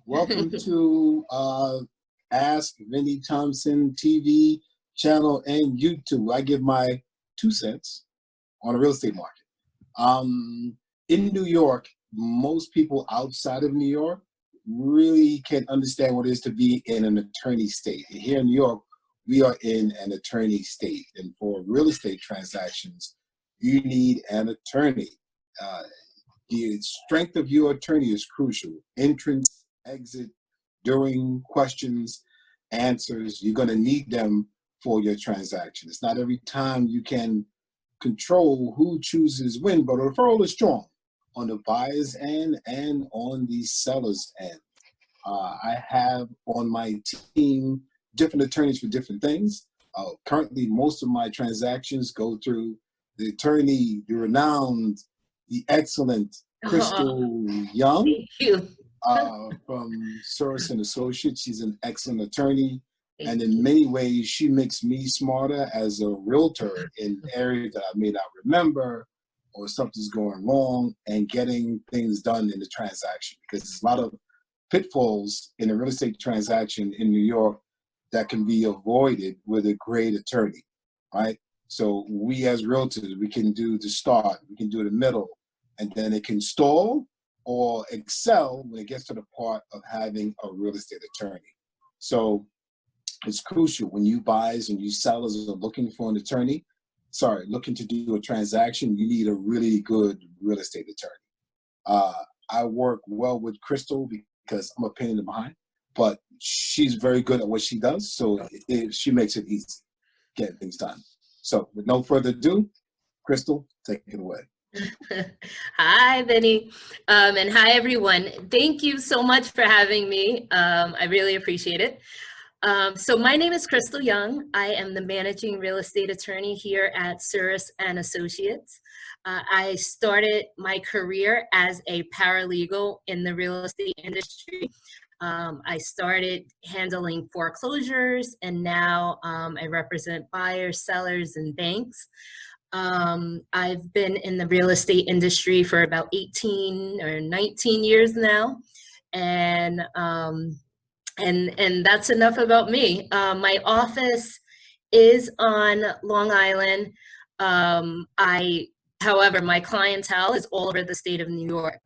Welcome to Ask Vinny Thompson TV channel and YouTube. I give my 2 cents on the real estate market. In New York, most people outside of New York really can't understand what it is to be in an attorney state. Here in New York, we are in an attorney state, and for real estate transactions, you need an attorney. Uh, the strength of your attorney is crucial. Entrance, exit, during questions, answers, you're going to need them for your transaction. It's not every time you can control who chooses when, but a referral is strong on the buyer's end and on the seller's end. I have on my team different attorneys for different things. Currently, most of my transactions go through the attorney, the renowned, the excellent Crystal Young Thank you. from Soros and Associates. She's an excellent attorney. Thank And in many ways, she makes me smarter as a realtor in areas that I may not remember or something's going wrong and getting things done in the transaction. Because there's a lot of pitfalls in a real estate transaction in New York that can be avoided with a great attorney, right? So we as realtors, we can do the start, we can do the middle, and then it can stall or excel when it gets to the part of having a real estate attorney. So it's crucial when you buyers and you sellers are looking for an attorney, looking to do a transaction, you need a really good real estate attorney. I work well with Crystal because I'm a pain in the behind, but she's very good at what she does, so she makes it easy getting things done. So with no further ado, Crystal, take it away. Hi, Vinny, and hi, everyone. Thank you so much for having me. I really appreciate it. So my name is Crystal Young. I am the managing real estate attorney here at Soros and Associates. I started my career as a paralegal in the real estate industry. I started handling foreclosures, and now I represent buyers, sellers, and banks. I've been in the real estate industry for about 18 or 19 years now, and that's enough about me. My office is on Long Island. However, my clientele is all over the state of New York.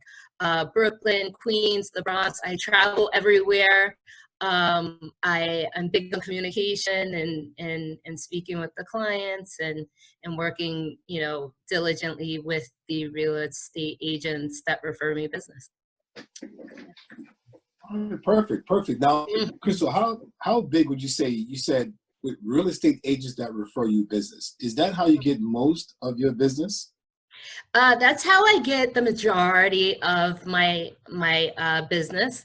Brooklyn, Queens, the Bronx. I travel everywhere. I'm big on communication and speaking with the clients and working, diligently with the real estate agents that refer me business. Perfect. Now, Crystal, how big would you say, you said with real estate agents that refer you business, is that how you get most of your business? That's how I get the majority of my business,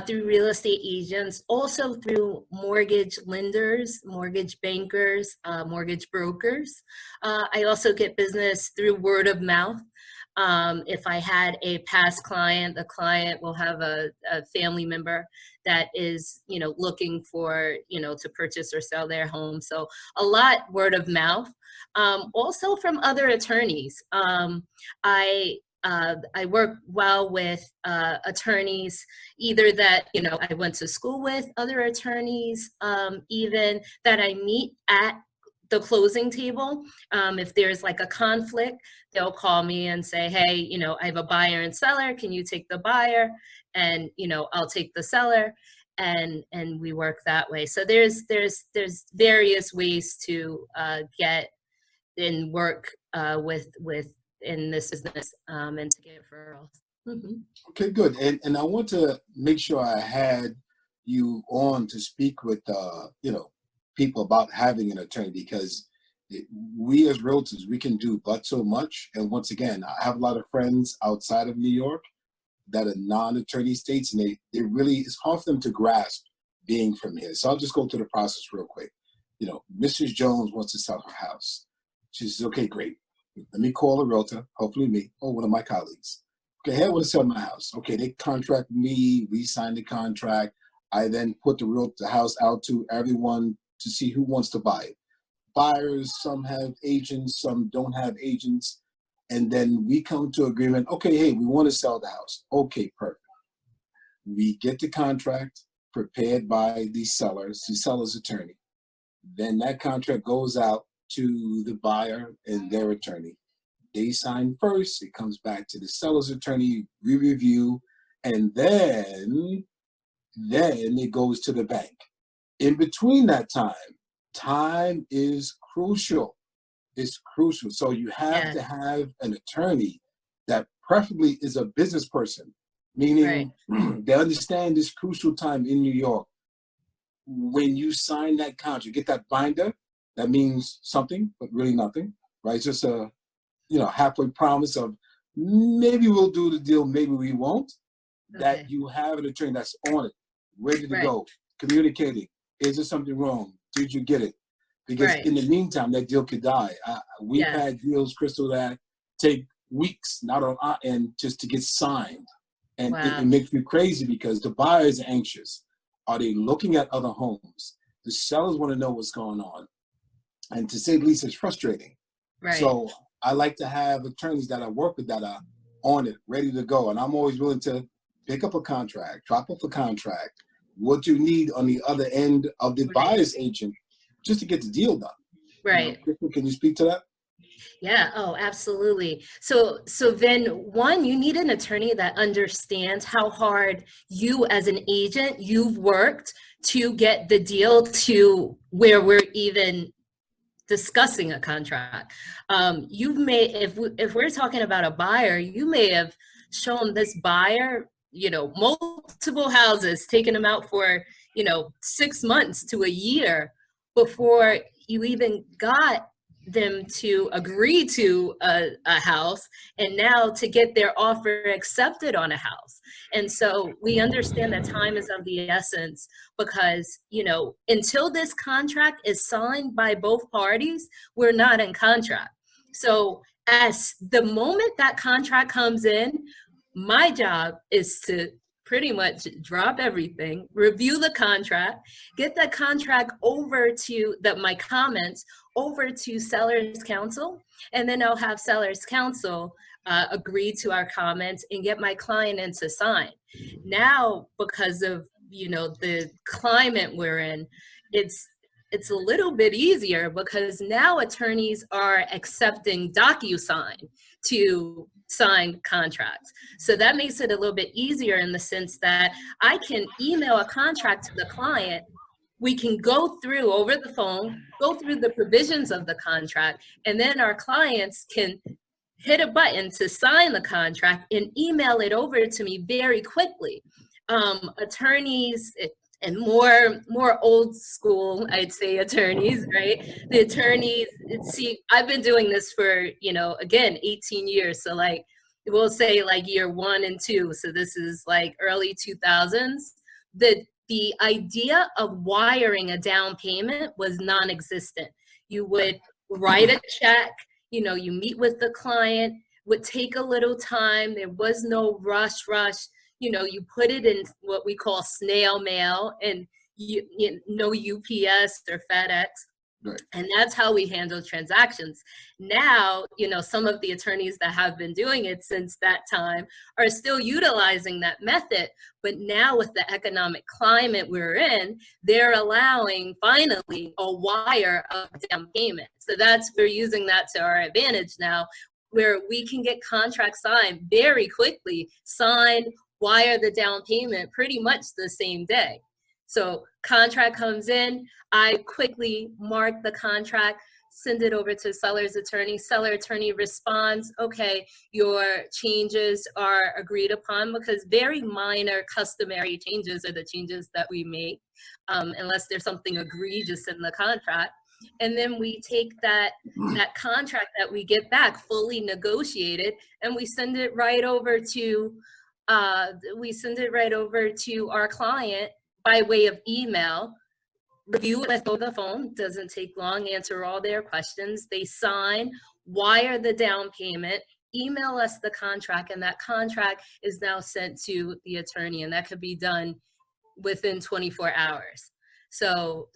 through real estate agents, also through mortgage lenders, mortgage bankers, mortgage brokers. I also get business through word of mouth. If I had a past client, the client will have a family member that is, looking for, to purchase or sell their home. So a lot word of mouth. Also from other attorneys. I work well with attorneys, either that, I went to school with, other attorneys, even that I meet at the closing table. If there's like a conflict, they'll call me and say, hey, I have a buyer and seller. Can you take the buyer? And, I'll take the seller. And we work that way. So there's various ways to get and work with in this business, and to get referrals. Mm-hmm. Okay, good. And I want to make sure I had you on to speak with people about having an attorney, because we as realtors, we can do but so much. And once again, I have a lot of friends outside of New York that are non-attorney states, and they really, it's hard for them to grasp being from here. So I'll just go through the process real quick. Mrs. Jones wants to sell her house. She says, okay, great. Let me call a realtor, hopefully me, or one of my colleagues. Okay, hey, I want to sell my house. Okay, they contract me, we sign the contract. I then put the house out to everyone to see who wants to buy it. Buyers, some have agents, some don't have agents. And then we come to agreement, okay, hey, we want to sell the house. Okay, perfect. We get the contract prepared by the seller's attorney. Then that contract goes out to the buyer and their attorney. They sign first, it comes back to the seller's attorney, we review, and then it goes to the bank. In between that time is crucial. It's crucial. So you have to have an attorney that preferably is a business person, meaning they understand this crucial time in New York. When you sign that contract, get that binder, that means something, but really nothing, right? It's just a halfway promise of maybe we'll do the deal, maybe we won't. That you have an attorney that's on it, ready to go, communicating. Is there something wrong? Did you get it? Because in the meantime, that deal could die. We've had deals, Crystal, that take weeks, not on our end, just to get signed. And it makes me crazy because the buyer is anxious. Are they looking at other homes? The sellers want to know what's going on. And to say the least, it's frustrating. So I like to have attorneys that I work with that are on it, ready to go. And I'm always willing to pick up a contract, drop off a contract, what you need on the other end of the buyer's agent just to get the deal done. Crystal, can you speak to that? Yeah, oh, absolutely. So then one, you need an attorney that understands how hard you as an agent, you've worked to get the deal to where we're even discussing a contract. You may, if we're talking about a buyer, you may have shown this buyer, multiple houses, taking them out for, 6 months to a year before you even got them to agree to a house, and now to get their offer accepted on a house. And so we understand that time is of the essence because, until this contract is signed by both parties, we're not in contract. So as the moment that contract comes in, my job is to pretty much drop everything, review the contract, get that contract over to my comments over to seller's counsel, and then I'll have seller's counsel agree to our comments and get my client in to sign. Now, because of the climate we're in, it's a little bit easier because now attorneys are accepting DocuSign to sign contracts. So that makes it a little bit easier in the sense that I can email a contract to the client. We can go through over the phone, go through the provisions of the contract, and then our clients can hit a button to sign the contract and email it over to me very quickly. Attorneys and more old school, I'd say, attorneys, right? The attorneys, see, I've been doing this for, again, 18 years. So like, we'll say like year 1 and 2. So this is like early 2000s. The idea of wiring a down payment was non-existent. You would write a check, you meet with the client, would take a little time. There was no rush. You put it in what we call snail mail and no UPS or FedEx. Right. And that's how we handle transactions. Now, some of the attorneys that have been doing it since that time are still utilizing that method. But now with the economic climate we're in, they're allowing finally a wire of down payment. So we're using that to our advantage now, where we can get contracts signed very quickly, wire the down payment pretty much the same day. So contract comes in, I quickly mark the contract, send it over to seller's attorney. Seller attorney responds, okay, your changes are agreed upon, because very minor customary changes are the changes that we make, unless there's something egregious in the contract. And then we take that contract that we get back fully negotiated, and we send it right over to our client by way of email. Review it over the phone, doesn't take long, answer all their questions. They sign, wire the down payment, email us the contract, and that contract is now sent to the attorney, and that could be done within 24 hours. So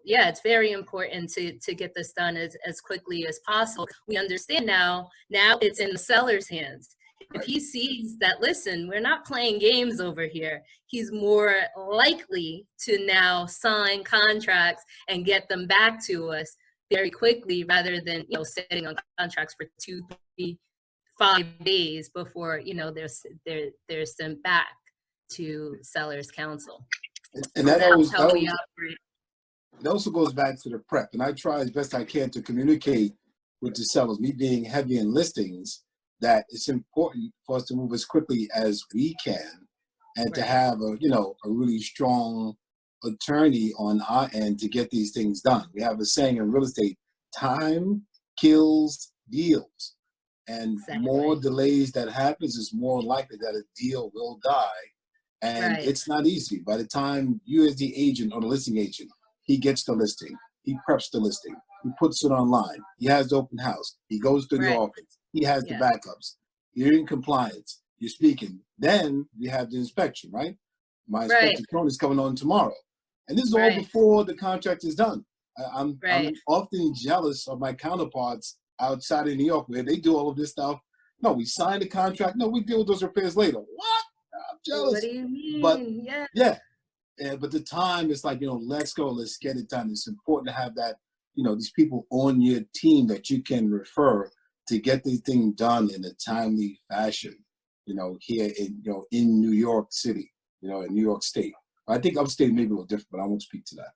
yeah, it's very important to get this done as quickly as possible. We understand now it's in the seller's hands. If he sees that, listen, we're not playing games over here, he's more likely to now sign contracts and get them back to us very quickly, rather than, you know, sitting on contracts for 2, 3, 5 days before, you know, they're sent back to seller's counsel. And So that that's always, how we operate. it also goes back to the prep. And I try as best I can to communicate with the sellers, me being heavy in listings, that it's important for us to move as quickly as we can, and to Right. have a, you know, a really strong attorney on our end to get these things done. We have a saying in real estate: time kills deals. And more Exactly. delays that happens, is more likely that a deal will die. And Right. it's not easy. By the time you, as the agent or the listing agent, he gets the listing, he preps the listing, he puts it online, he has the open house, he goes to the Right. office, he has the Yeah. backups, you're in compliance, you're speaking. Then we have the inspection, right? My Right. inspector Tony is coming on tomorrow. And this is all Right. before the contract is done. I'm Right. often jealous of my counterparts outside of New York, where they do all of this stuff. No, we signed the contract. No, we deal with those repairs later. What? I'm What jealous. do you But mean? Yeah. yeah, but the time is like, you know, let's go, let's get it done. It's important to have that, you know, these people on your team that you can refer to get the thing done in a timely fashion. You know, here in, you know, in New York City, you know, in New York State. I think upstate may be a little different, but I won't speak to that.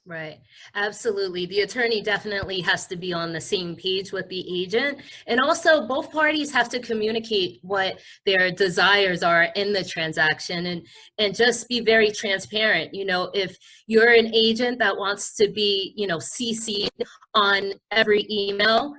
Right. Absolutely. The attorney definitely has to be on the same page with the agent. And also, both parties have to communicate what their desires are in the transaction, and just be very transparent. You know, if you're an agent that wants to be, you know, CC'd on every email,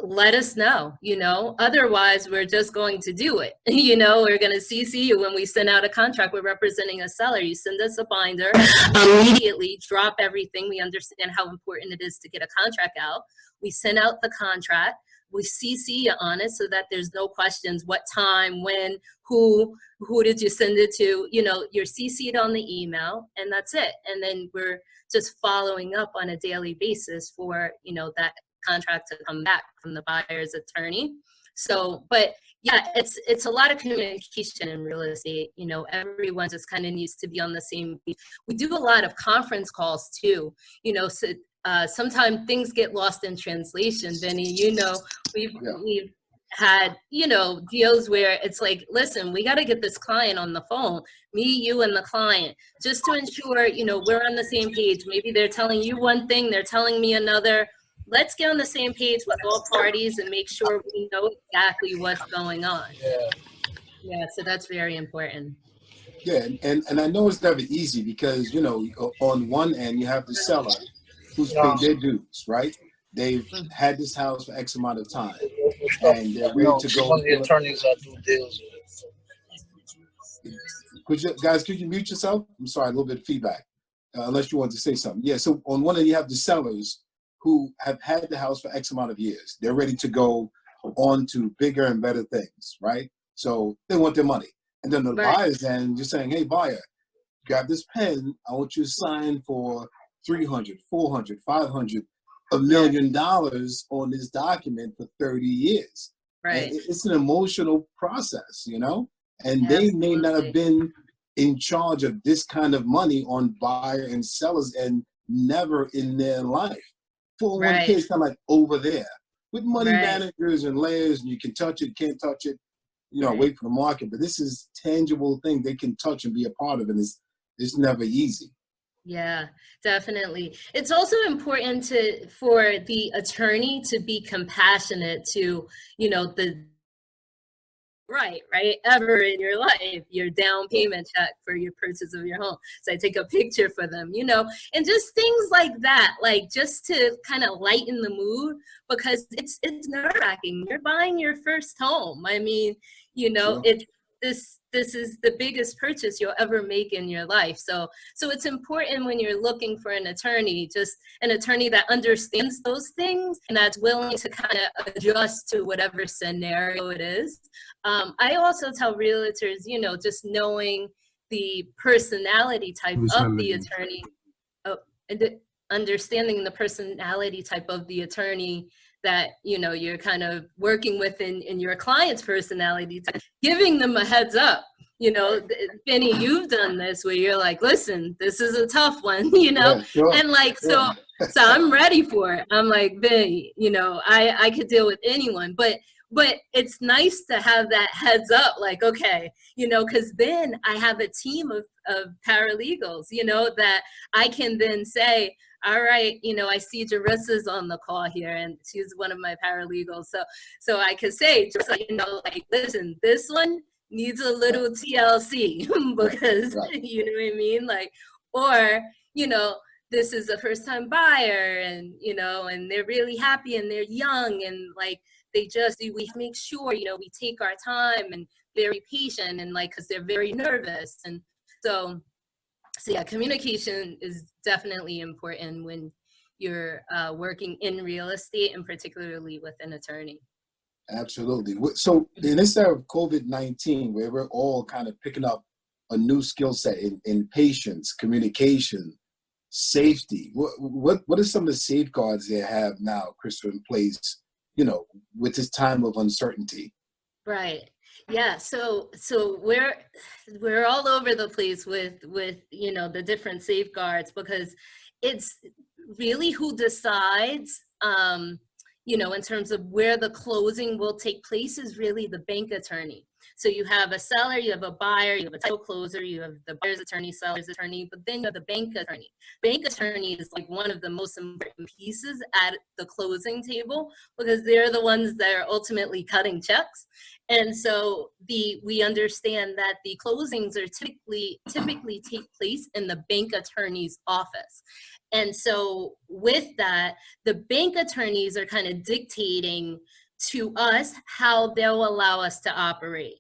let us know, you know, otherwise we're just going to do it. You know, we're going to CC you when we send out a contract. We're representing a seller. You send us a binder, immediately drop everything. We understand how important it is to get a contract out. We send out the contract. We CC you on it so that there's no questions. What time, when, who did you send it to? You know, you're CC'd on the email, and that's it. And then we're just following up on a daily basis for, you know, that contract to come back from the buyer's attorney. So, but yeah, it's a lot of communication in real estate. You know, everyone just kind of needs to be on the same page. We do a lot of conference calls too, you know, so sometimes things get lost in translation. Vinny, you know, we've had, you know, deals where it's like, listen, we got to get this client on the phone, me, you, and the client, just to ensure, you know, we're on the same page. Maybe they're telling you one thing, they're telling me another. Let's get on the same page with all parties and make sure we know exactly what's going on. Yeah, so that's very important. Yeah, and I know it's never easy because, you know, on one end you have the seller who's paid their dues, right? They've had this house for X amount of time, and they're ready to go. One of the attorneys I do deals with. Could you mute yourself? I'm sorry, a little bit of feedback, unless you want to say something. Yeah, so on one end you have the sellers who have had the house for X amount of years. They're ready to go on to bigger and better things, right? So they want their money. And then the buyers then just saying, hey, buyer, grab this pen. I want you to sign for 300, 400, 500, $1 million on this document for 30 years. Right. And it's an emotional process, you know? And Absolutely. they may not have been in charge of this kind of money on buyer and sellers and never in their life. 401k is kind of like over there with money managers and layers, and you can touch it, can't touch it, you know, wait for the market. But this is tangible thing they can touch and be a part of, and it's never easy. Yeah, definitely. It's also important for the attorney to be compassionate to, you know, the right ever in your life, your down payment check for your purchase of your home. So I take a picture for them, you know, and just things like that, like just to kind of lighten the mood, because it's nerve-wracking. You're buying your first home. I mean, you know, this is the biggest purchase you'll ever make in your life. So it's important when you're looking for an attorney, just an attorney that understands those things and that's willing to kind of adjust to whatever scenario it is. I also tell realtors, you know, just knowing the personality type of the attorney, and understanding the personality type of the attorney that, you know, you're kind of working with in your client's personality, giving them a heads up. You know, Vinny, you've done this where you're like, listen, this is a tough one, you know, Yeah, sure, and like, sure. so I'm ready for it. I'm like, Vinny, you know, I could deal with anyone, but it's nice to have that heads up, like, okay, you know, because then I have a team of paralegals, you know, that I can then say, all right, you know, I see Jarissa's on the call here, and she's one of my paralegals. So I could say, Jarissa, you know, like, listen, this one needs a little TLC because, Right. you know what I mean? Like, or, you know, this is a first time buyer and, you know, and they're really happy and they're young and like, we make sure, you know, we take our time and very patient and like, cause they're very nervous. And so yeah, communication is definitely important when you're working in real estate and particularly with an attorney. Absolutely. So in this era of COVID-19, where we're all kind of picking up a new skill set in patience, communication, safety, what are some of the safeguards they have now, Christopher, in place, you know, with this time of uncertainty? Right. Yeah. So we're all over the place with you know, the different safeguards, because it's really who decides, you know, in terms of where the closing will take place is really the bank attorney. So you have a seller, you have a buyer, you have a title closer, you have the buyer's attorney, seller's attorney, but then you have the bank attorney. Bank attorney is like one of the most important pieces at the closing table, because they're the ones that are ultimately cutting checks. And so we understand that the closings are typically take place in the bank attorney's office. And so with that, the bank attorneys are kind of dictating to us how they'll allow us to operate,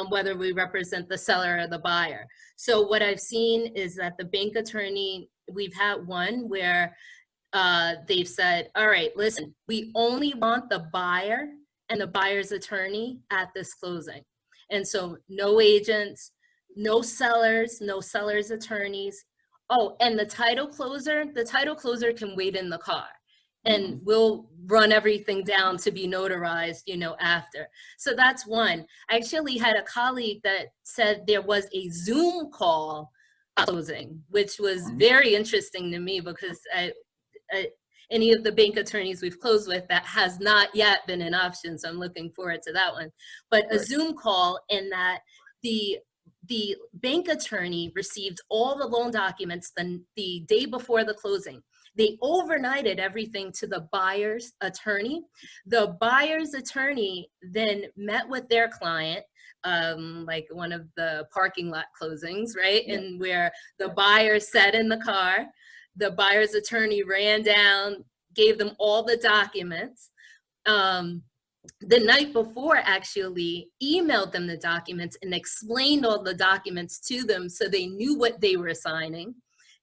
whether we represent the seller or the buyer. So what I've seen is that the bank attorney, we've had one where they've said, all right, listen, we only want the buyer and the buyer's attorney at this closing. And so no agents, no sellers, no sellers' attorneys. Oh, and the title closer can wait in the car and we'll run everything down to be notarized, you know, after. So that's one. I actually had a colleague that said there was a Zoom call closing, which was very interesting to me, because any of the bank attorneys we've closed with, that has not yet been an option. So I'm looking forward to that one. But a Zoom call, in that the bank attorney received all the loan documents the day before the closing. They overnighted everything to the buyer's attorney. The buyer's attorney then met with their client, like one of the parking lot closings, right? Yeah. And where the buyer sat in the car, the buyer's attorney ran down, gave them all the documents. The night before, actually emailed them the documents and explained all the documents to them so they knew what they were signing.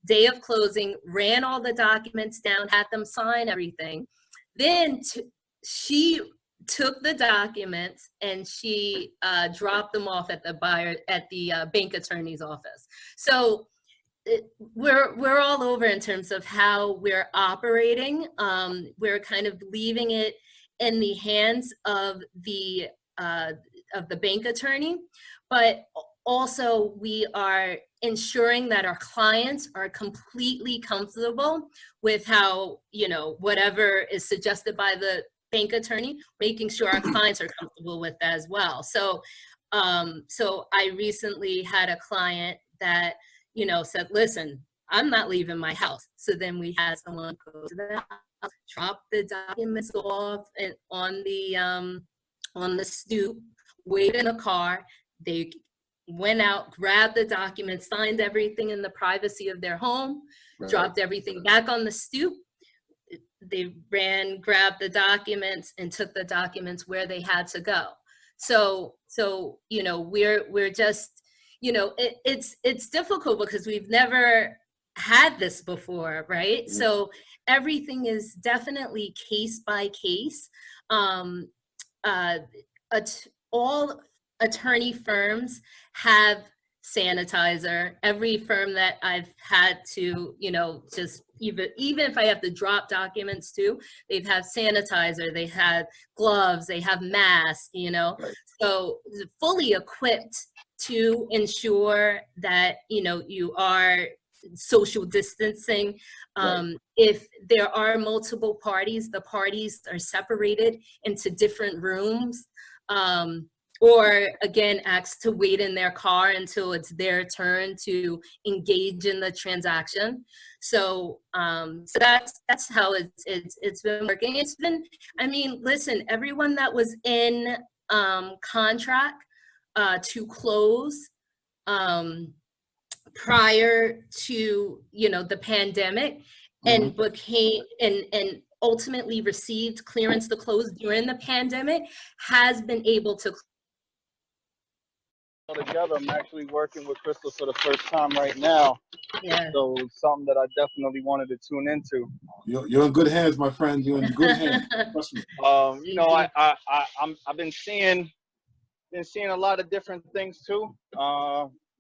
Day of closing, ran all the documents down, had them sign everything. Then she took the documents and she dropped them off at the bank attorney's office. So we're all over in terms of how we're operating. We're kind of leaving it in the hands of the bank attorney, but also we are ensuring that our clients are completely comfortable with how, you know, whatever is suggested by the bank attorney, making sure our clients are comfortable with that as well. So so I recently had a client that, you know, said, listen, I'm not leaving my house. So then we had someone go to the house, drop the documents off and on the stoop, wait in a car. They went out, grabbed the documents, signed everything in the privacy of their home, dropped everything back on the stoop. They ran, grabbed the documents, and took the documents where they had to go. So you know, we're just, you know, it's difficult because we've never had this before, right? Mm-hmm. So everything is definitely case by case. All attorney firms have sanitizer. Every firm that I've had to, just even if I have to drop documents to, they've had sanitizer, they had gloves, they have masks, Right. so fully equipped to ensure that, you are social distancing. Right. If there are multiple parties, the parties are separated into different rooms. Or again, asked to wait in their car until it's their turn to engage in the transaction. So, so that's how it's been working. It's been, I mean, listen, everyone that was in contract to close prior to the pandemic and became and ultimately received clearance to close during the pandemic has been able to together. I'm actually working with Crystal for the first time right now. Yeah. So it's something that I definitely wanted to tune into. You're in good hands, my friend. You're in good hands. Trust me. I've been seeing a lot of different things too.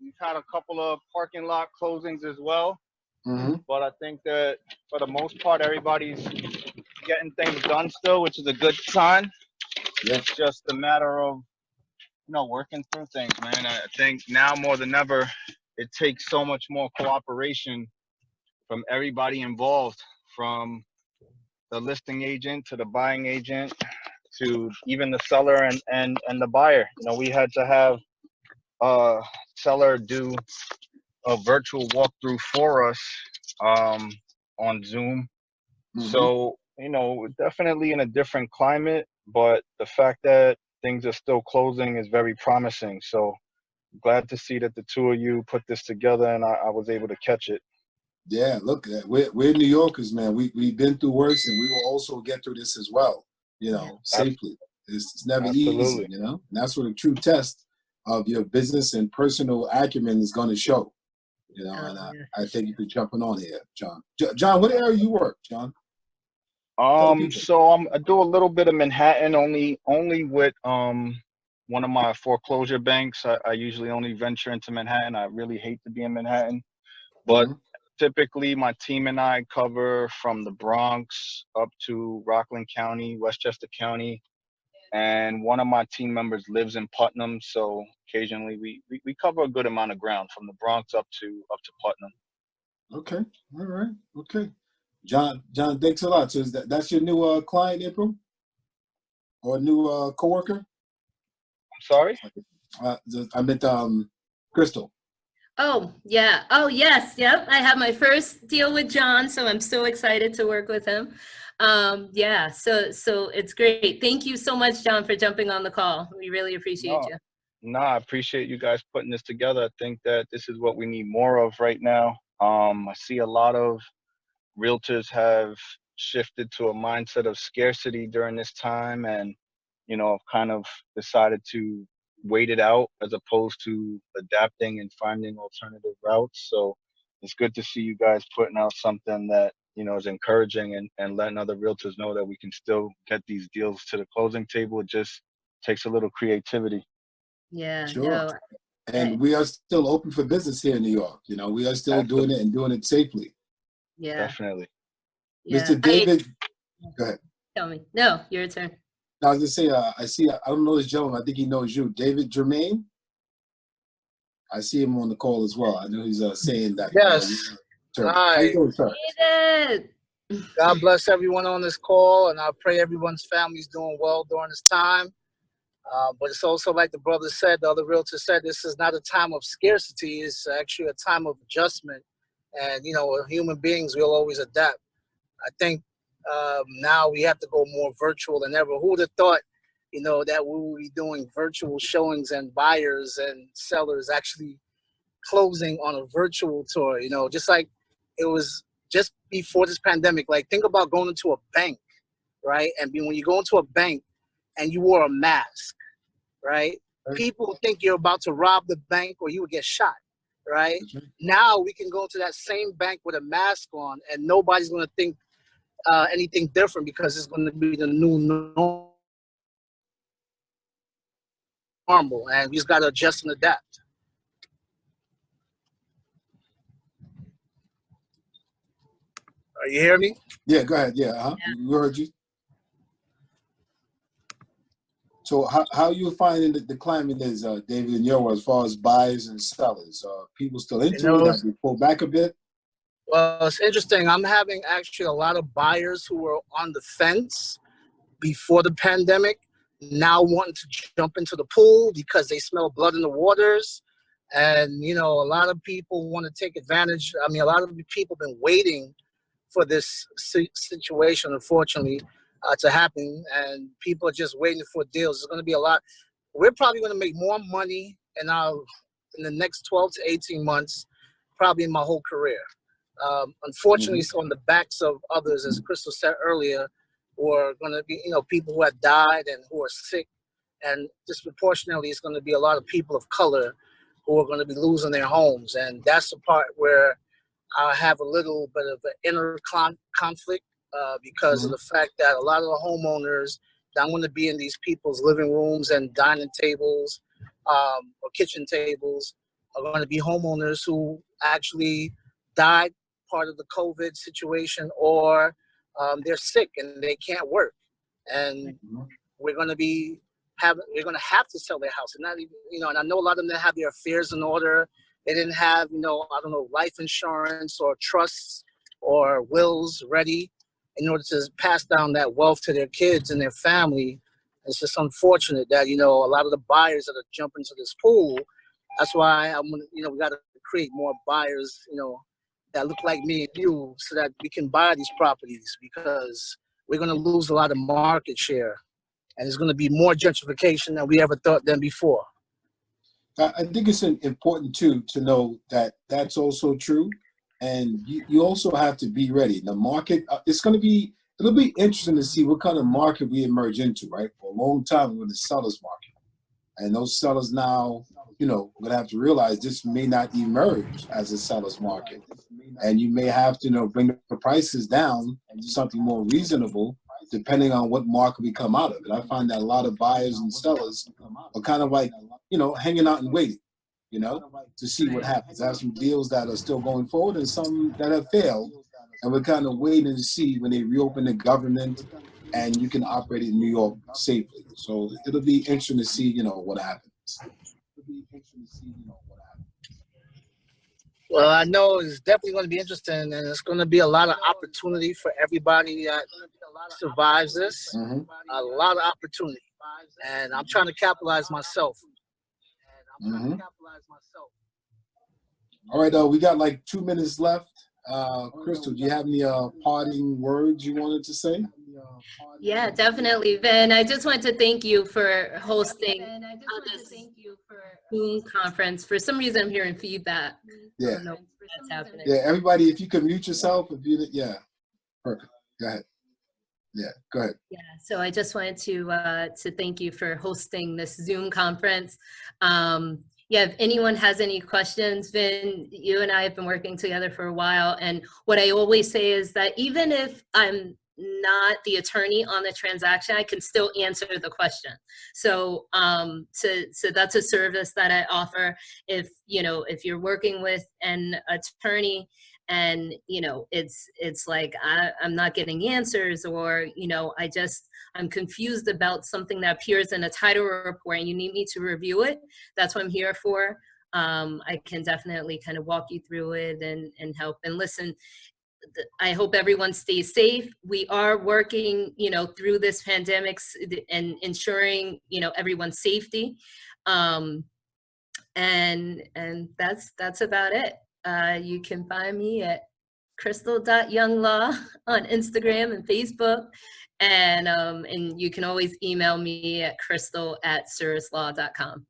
We've had a couple of parking lot closings as well. But I think that for the most part, everybody's getting things done still, which is a good sign. Yeah. It's just a matter of working through things, man. I think now more than ever, it takes so much more cooperation from everybody involved, from the listing agent to the buying agent to even the seller and the buyer. We had to have a seller do a virtual walkthrough for us on Zoom. So, we're definitely in a different climate, but the fact that things are still closing is very promising. So glad to see that the two of you put this together and I was able to catch it. Yeah, look, we're New Yorkers, man. We've been through worse, and we will also get through this as well, safely. It's never easy, and that's what a true test of your business and personal acumen is going to show, and I thank you for jumping on here, John. John, what area you work, John? So I do a little bit of Manhattan, only with one of my foreclosure banks. I usually only venture into Manhattan. I really hate to be in Manhattan, but typically my team and I cover from the Bronx up to Rockland County, Westchester County, and one of my team members lives in Putnam. So occasionally we cover a good amount of ground from the Bronx up to Putnam. Okay, all right, okay. John, thanks a lot. So that's your new client, April, or new coworker? I'm sorry. I meant Crystal. Oh yeah. Oh yes. Yep. I have my first deal with John, so I'm so excited to work with him. Yeah. So it's great. Thank you so much, John, for jumping on the call. We really appreciate you. No, I appreciate you guys putting this together. I think that this is what we need more of right now. I see a lot of realtors have shifted to a mindset of scarcity during this time and, have kind of decided to wait it out as opposed to adapting and finding alternative routes. So it's good to see you guys putting out something that, is encouraging and letting other realtors know that we can still get these deals to the closing table. It just takes a little creativity. Yeah. Sure. No, And we are still open for business here in New York. We are still doing it and doing it safely. Yeah. Definitely. Yeah. Mr. David, go ahead. Tell me. No, your turn. I was gonna say, I don't know this gentleman. I think he knows you, David Germain. I see him on the call as well. I know he's saying that. Yes. Hi. How you doing, sir? David. God bless everyone on this call, and I pray everyone's family's doing well during this time. But it's also like the brother said, the other realtor said, this is not a time of scarcity. It's actually a time of adjustment. And, human beings will always adapt. I think now we have to go more virtual than ever. Who would have thought, that we will be doing virtual showings and buyers and sellers actually closing on a virtual tour, just like it was just before this pandemic. Like, think about going into a bank, right? And when you go into a bank and you wore a mask, right? People think you're about to rob the bank or you would get shot, right? Now we can go to that same bank with a mask on and nobody's going to think anything different because it's going to be the new normal, and we just got to adjust and adapt. You hear me? Yeah, go ahead. Yeah, we heard you. So how you finding the climate is, David, in your world, as far as buyers and sellers? People still into it? Have they pulled back a bit? Well, it's interesting. I'm having actually a lot of buyers who were on the fence before the pandemic, now wanting to jump into the pool because they smell blood in the waters. And, you know, a lot of people want to take advantage. I mean, a lot of people have been waiting for this situation, unfortunately, to happen. And people are just waiting for deals. There's going to be a lot. We're probably going to make more money in the next 12 to 18 months, probably in my whole career. Unfortunately, it's on the backs of others, as Crystal said earlier, who are going to be, you know, people who have died and who are sick. And disproportionately, it's going to be a lot of people of color who are going to be losing their homes. And that's the part where I have a little bit of an inner conflict because of the fact that a lot of the homeowners that want to be in these people's living rooms and dining tables or kitchen tables are going to be homeowners who actually died part of the COVID situation, or they're sick and they can't work, and we're going to have to sell their house. And not even, you know, and I know a lot of them that have their affairs in order. They didn't have, you know, I don't know, life insurance or trusts or wills ready in order to pass down that wealth to their kids and their family. It's just unfortunate that, you know, a lot of the buyers that are jumping to this pool. That's why we got to create more buyers, you know, that look like me and you, so that we can buy these properties, because we're going to lose a lot of market share, and there's going to be more gentrification than we ever thought than before. I think it's important too to know that that's also true, and you also have to be ready. The market, it'll be interesting to see what kind of market we emerge into. Right, for a long time we're in the sellers market, and those sellers now, you know, we're gonna have to realize this may not emerge as a seller's market, and you may have to, you know, bring the prices down to something more reasonable, depending on what market we come out of. And I find that a lot of buyers and sellers are kind of like, you know, hanging out and waiting, you know, to see what happens. I have some deals that are still going forward and some that have failed, and we're kind of waiting to see when they reopen the government and you can operate in New York safely. So it'll be interesting to see, you know, what happens. Well, I know it's definitely going to be interesting, and it's going to be a lot of opportunity for everybody that survives this. A lot of opportunity, and I'm trying to capitalize myself. All right, we got like 2 minutes left. Crystal, do you have any parting words you wanted to say? Yeah, definitely, Vin. I just wanted to thank you for hosting this Zoom conference. For some reason, I'm hearing feedback. Yeah. I don't know what's happening. Yeah, everybody, if you could mute yourself, yeah, perfect. Go ahead. Yeah, go ahead. Yeah, so I just wanted to thank you for hosting this Zoom conference. Yeah, if anyone has any questions, Vin, you and I have been working together for a while, and what I always say is that even if I'm not the attorney on the transaction, I can still answer the question. So so that's a service that I offer. If you're working with an attorney and it's like I'm not getting answers, or I'm confused about something that appears in a title report and you need me to review it, that's what I'm here for. I can definitely kind of walk you through it and help. And listen, I hope everyone stays safe. We are working, through this pandemic and ensuring, everyone's safety. And that's about it. You can find me at crystal.younglaw on Instagram and Facebook. And you can always email me at crystal@surislaw.com.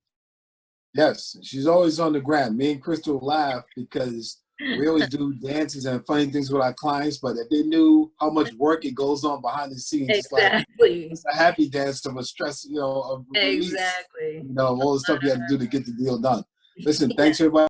Yes, she's always on the gram. Me and Crystal laugh because we always do dances and funny things with our clients, but if they knew how much work it goes on behind the scenes, exactly. It's a happy dance to a stress, of release, exactly. all the stuff you have to do to get the deal done. Listen, thanks everybody.